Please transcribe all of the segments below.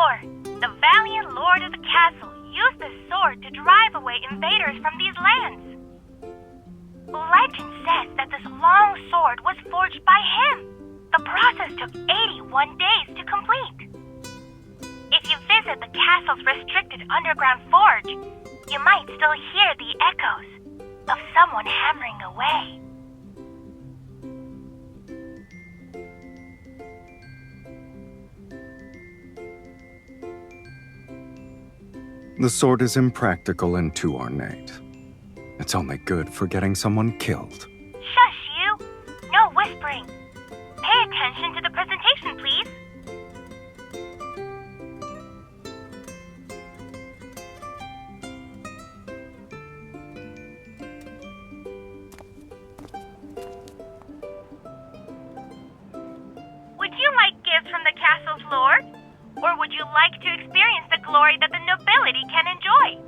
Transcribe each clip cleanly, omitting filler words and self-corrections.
before, the valiant lord of the castle used the sword to drive away invaders from these lands. Legend says that this long sword was forged by him. The process took 81 days to complete. If you visit the castle's restricted underground forge, you might still hear the echoes of someone hammering away. The sword is impractical and too ornate. It's only good for getting someone killed. Shush, you! No whispering. Pay attention to the presentation, please. Would you like gifts from the castle's lord? Or would you like to experience the glory that the nobility can enjoy?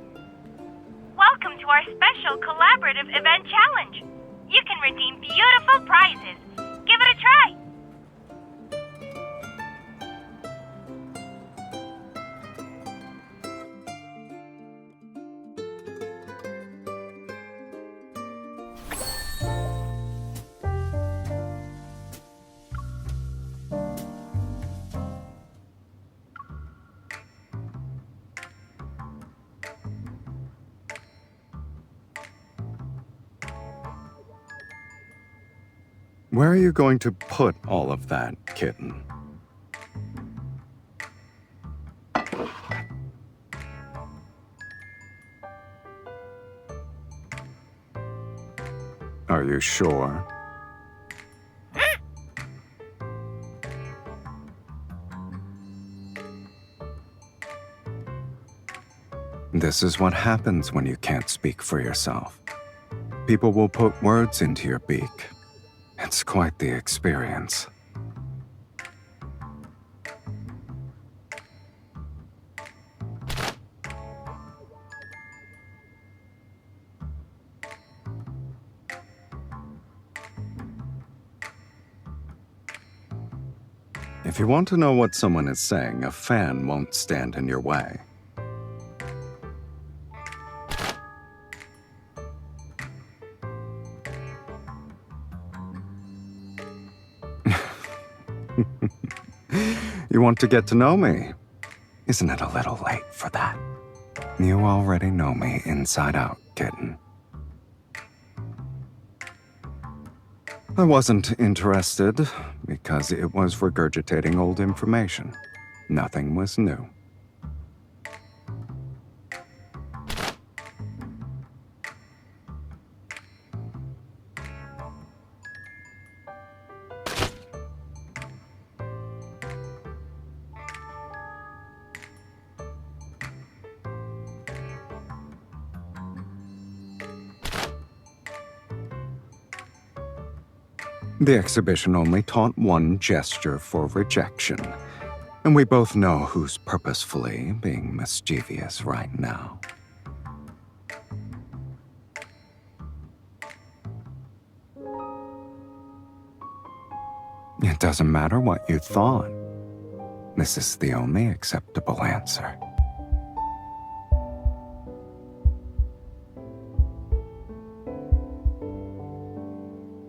Welcome to our special collaborative event challenge. You can redeem beautiful prizes. Give it a try. Where are you going to put all of that, kitten? Are you sure? This is what happens when you can't speak for yourself. People will put words into your beak. It's quite the experience. If you want to know what someone is saying, a fan won't stand in your way. You want to get to know me? Isn't it a little late for that? You already know me inside out, kitten. I wasn't interested because it was regurgitating old information. Nothing was new. The exhibition only taught one gesture for rejection, and we both know who's purposefully being mischievous right now. It doesn't matter what you thought. This is the only acceptable answer.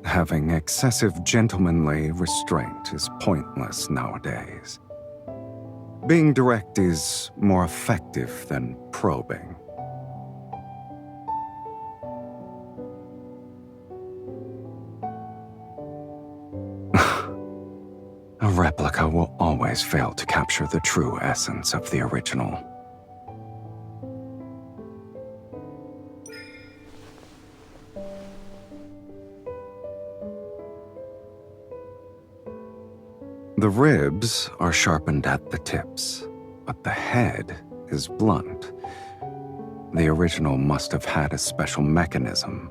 Having excessive gentlemanly restraint is pointless nowadays. Being direct is more effective than probing. A replica will always fail to capture the true essence of the original. The ribs are sharpened at the tips, but the head is blunt. The original must have had a special mechanism.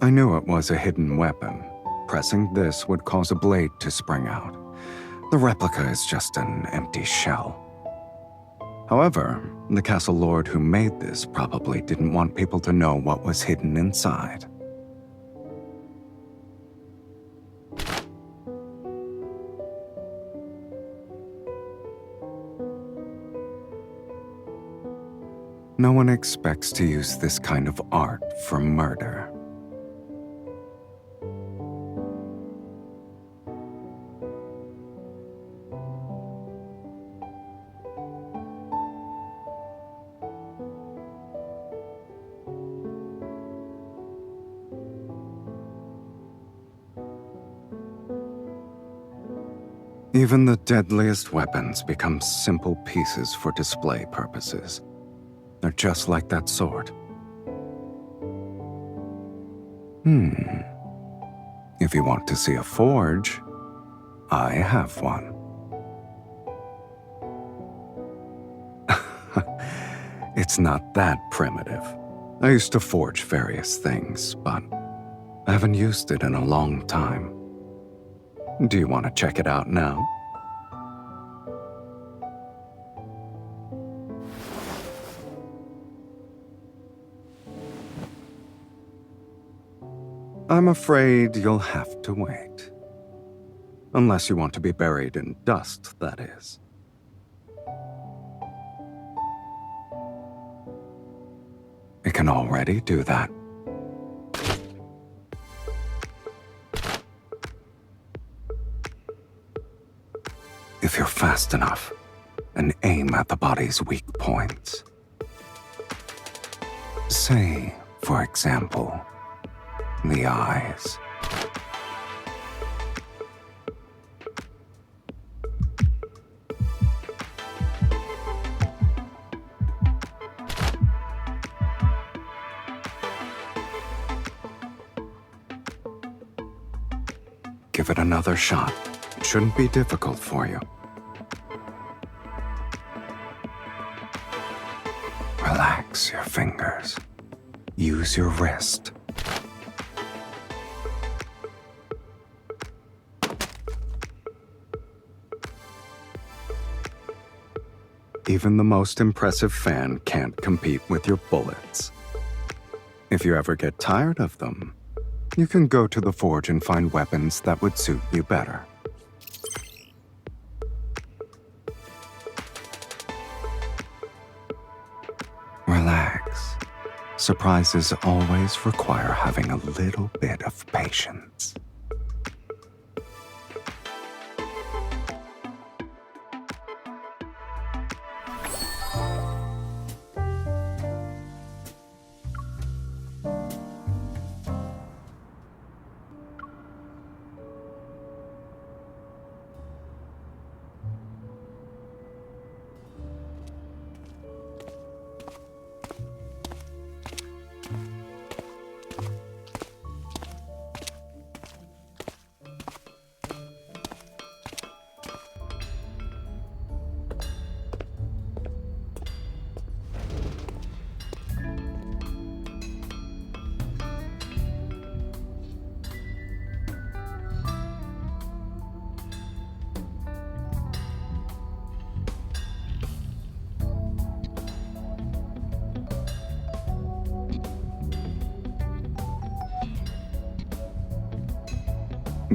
I knew it was a hidden weapon. Pressing this would cause a blade to spring out. The replica is just an empty shell. However, the castle lord who made this probably didn't want people to know what was hidden inside. No one expects to use this kind of art for murder. Even the deadliest weapons become simple pieces for display purposes. They're just like that sword. If you want to see a forge, I have one. It's not that primitive. I used to forge various things, but I haven't used it in a long time. Do you want to check it out now? I'm afraid you'll have to wait. Unless you want to be buried in dust, that is. It can already do that. If you're fast enough, and aim at the body's weak points. Say, for example, the eyes. Give it another shot. It shouldn't be difficult for you. Relax your fingers. Use your wrist. Even the most impressive fan can't compete with your bullets. If you ever get tired of them, you can go to the forge and find weapons that would suit you better. Relax. Surprises always require having a little bit of patience.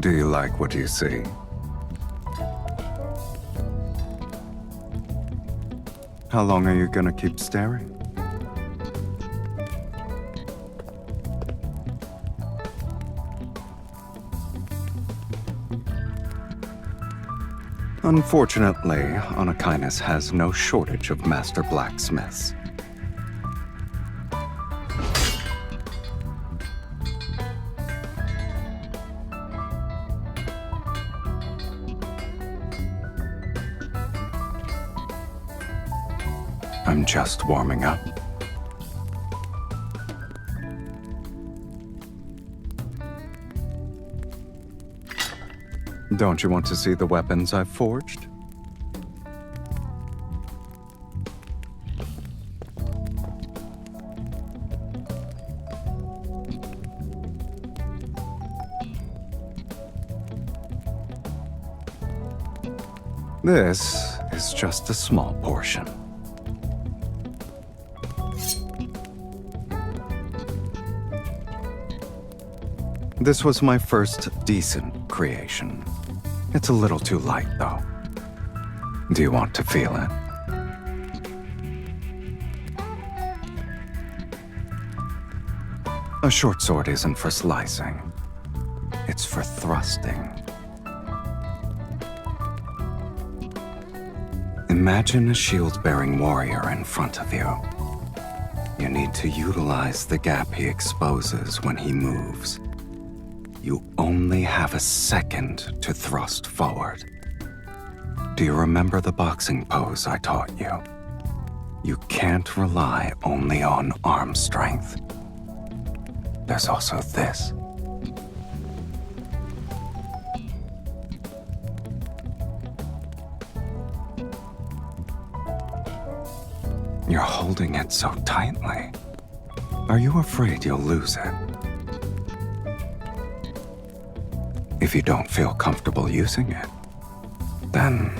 Do you like what you see? How long are you gonna keep staring? Unfortunately, Anakinus has no shortage of master blacksmiths. I'm just warming up. Don't you want to see the weapons I've forged? This is just a small portion. This was my first decent creation. It's a little too light, though. Do you want to feel it? A short sword isn't for slicing. It's for thrusting. Imagine a shield-bearing warrior in front of you. You need to utilize the gap he exposes when he moves. You only have a second to thrust forward. Do you remember the boxing pose I taught you? You can't rely only on arm strength. There's also this. You're holding it so tightly. Are you afraid you'll lose it? If you don't feel comfortable using it, then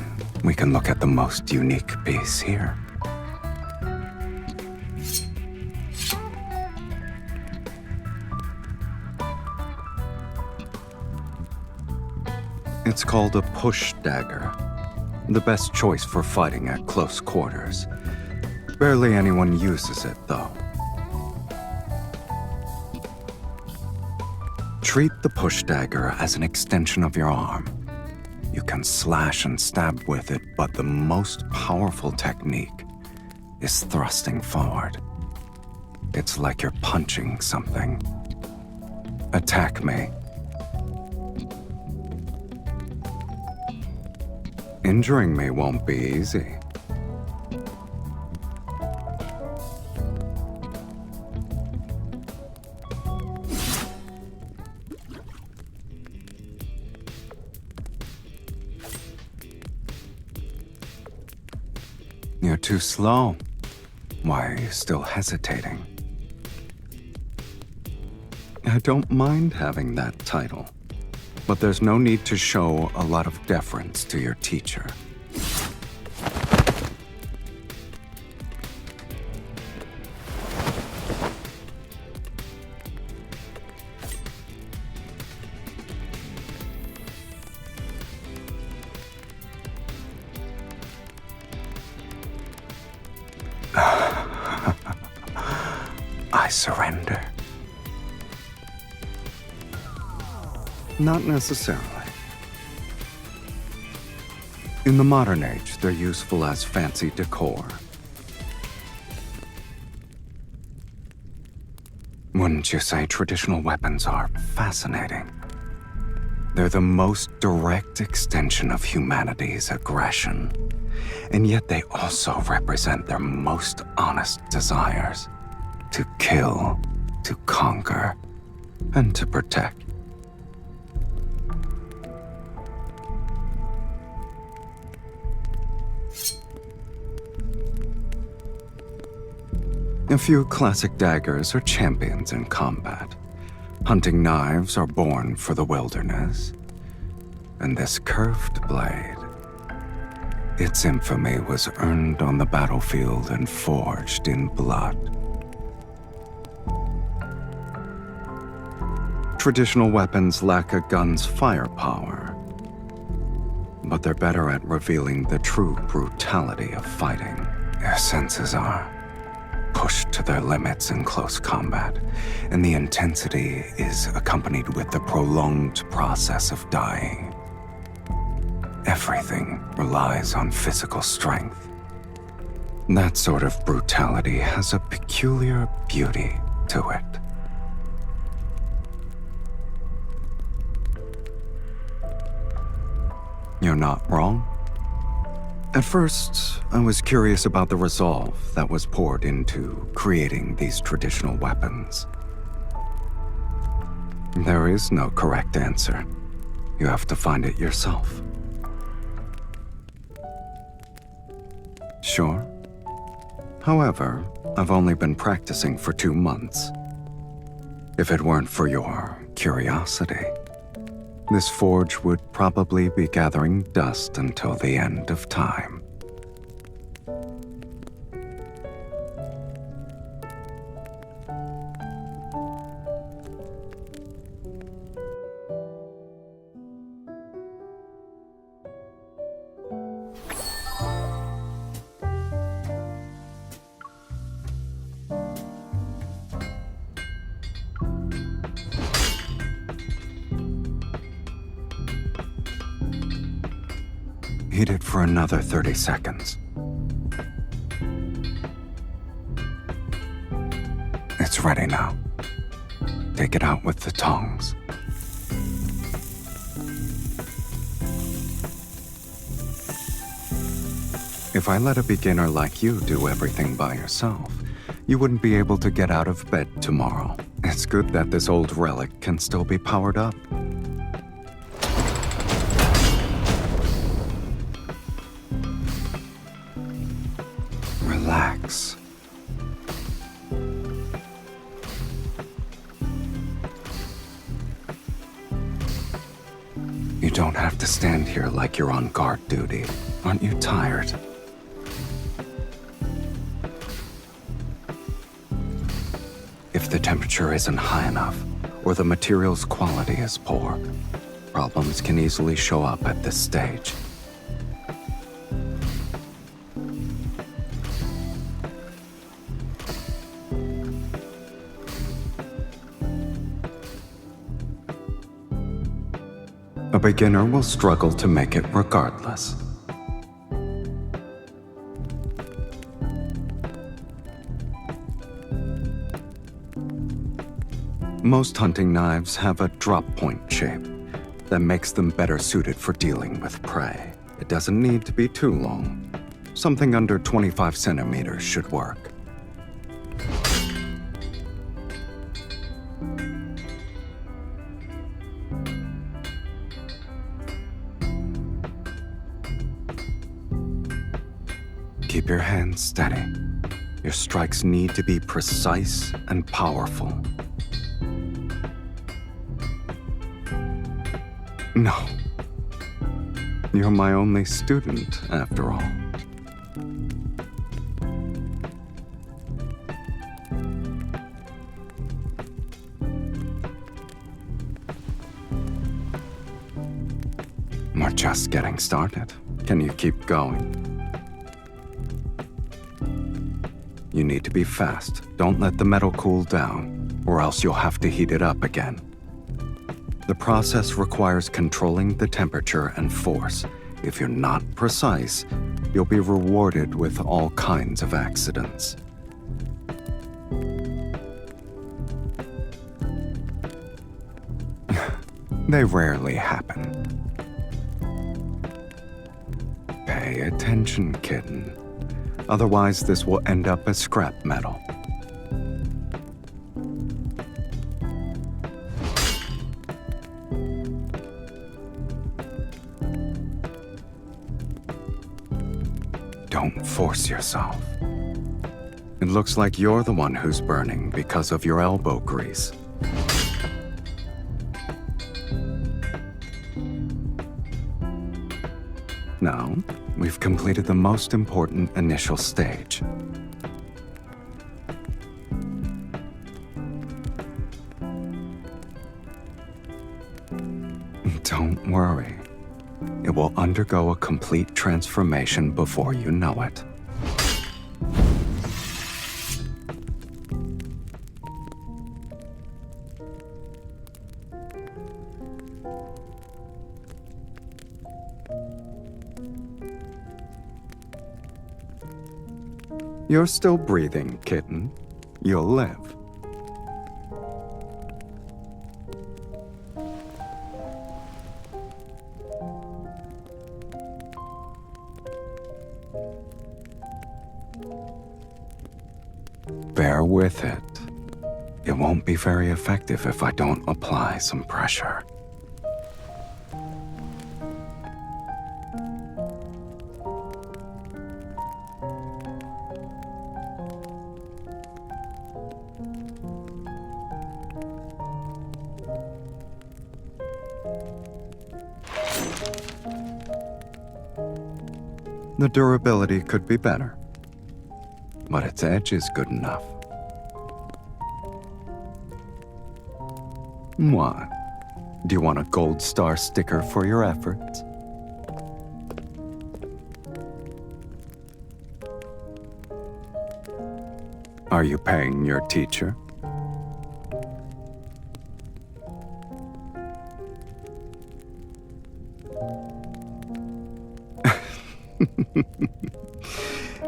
we can look at the most unique piece here. It's called a push dagger. The best choice for fighting at close quarters. Barely anyone uses it, though. Treat the push dagger as an extension of your arm. You can slash and stab with it, but the most powerful technique is thrusting forward. It's like you're punching something. Attack me. Injuring me won't be easy. You're too slow. Why are you still hesitating? I don't mind having that title, but there's no need to show a lot of deference to your teacher. I surrender. Not necessarily. In the modern age, they're useful as fancy decor. Wouldn't you say traditional weapons are fascinating? They're the most direct extension of humanity's aggression, and yet they also represent their most honest desires: to kill, to conquer, and to protect. A few classic daggers are champions in combat. Hunting knives are born for the wilderness. And this curved blade, its infamy was earned on the battlefield and forged in blood. Traditional weapons lack a gun's firepower, but they're better at revealing the true brutality of fighting. Their senses are pushed to their limits in close combat, and the intensity is accompanied with the prolonged process of dying. Everything relies on physical strength. That sort of brutality has a peculiar beauty to it. You're not wrong. At first, I was curious about the resolve that was poured into creating these traditional weapons. There is no correct answer. You have to find it yourself. Sure. However, I've only been practicing for 2 months. If it weren't for your curiosity, this forge would probably be gathering dust until the end of time. Heat it for another 30 seconds. It's ready now. Take it out with the tongs. If I let a beginner like you do everything by yourself, you wouldn't be able to get out of bed tomorrow. It's good that this old relic can still be powered up. Relax. You don't have to stand here like you're on guard duty. Aren't you tired? If the temperature isn't high enough, or the material's quality is poor, problems can easily show up at this stage. A beginner will struggle to make it regardless. Most hunting knives have a drop point shape that makes them better suited for dealing with prey. It doesn't need to be too long. Something under 25 centimeters should work. Keep your hands steady. Your strikes need to be precise and powerful. No. You're my only student, after all. We're just getting started. Can you keep going? You need to be fast. Don't let the metal cool down, or else you'll have to heat it up again. The process requires controlling the temperature and force. If you're not precise, you'll be rewarded with all kinds of accidents. They rarely happen. Pay attention, kitten. Otherwise, this will end up as scrap metal. Don't force yourself. It looks like you're the one who's burning because of your elbow grease. Now, we've completed the most important initial stage. Don't worry. It will undergo a complete transformation before you know it. You're still breathing, kitten. You'll live. Bear with it. It won't be very effective if I don't apply some pressure. The durability could be better, but its edge is good enough. What? Do you want a gold star sticker for your efforts? Are you paying your teacher?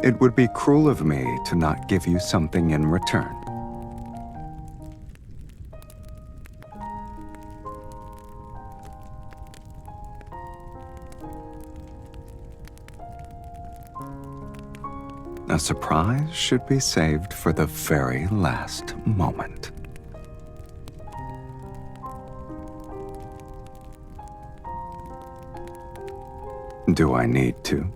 It would be cruel of me to not give you something in return. A surprise should be saved for the very last moment. Do I need to?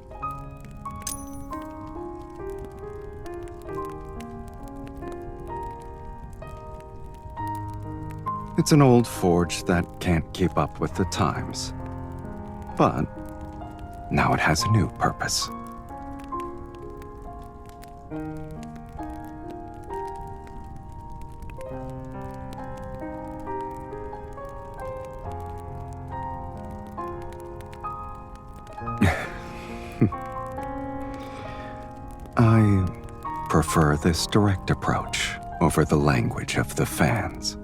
It's an old forge that can't keep up with the times. But now it has a new purpose. I prefer this direct approach over the language of the fans.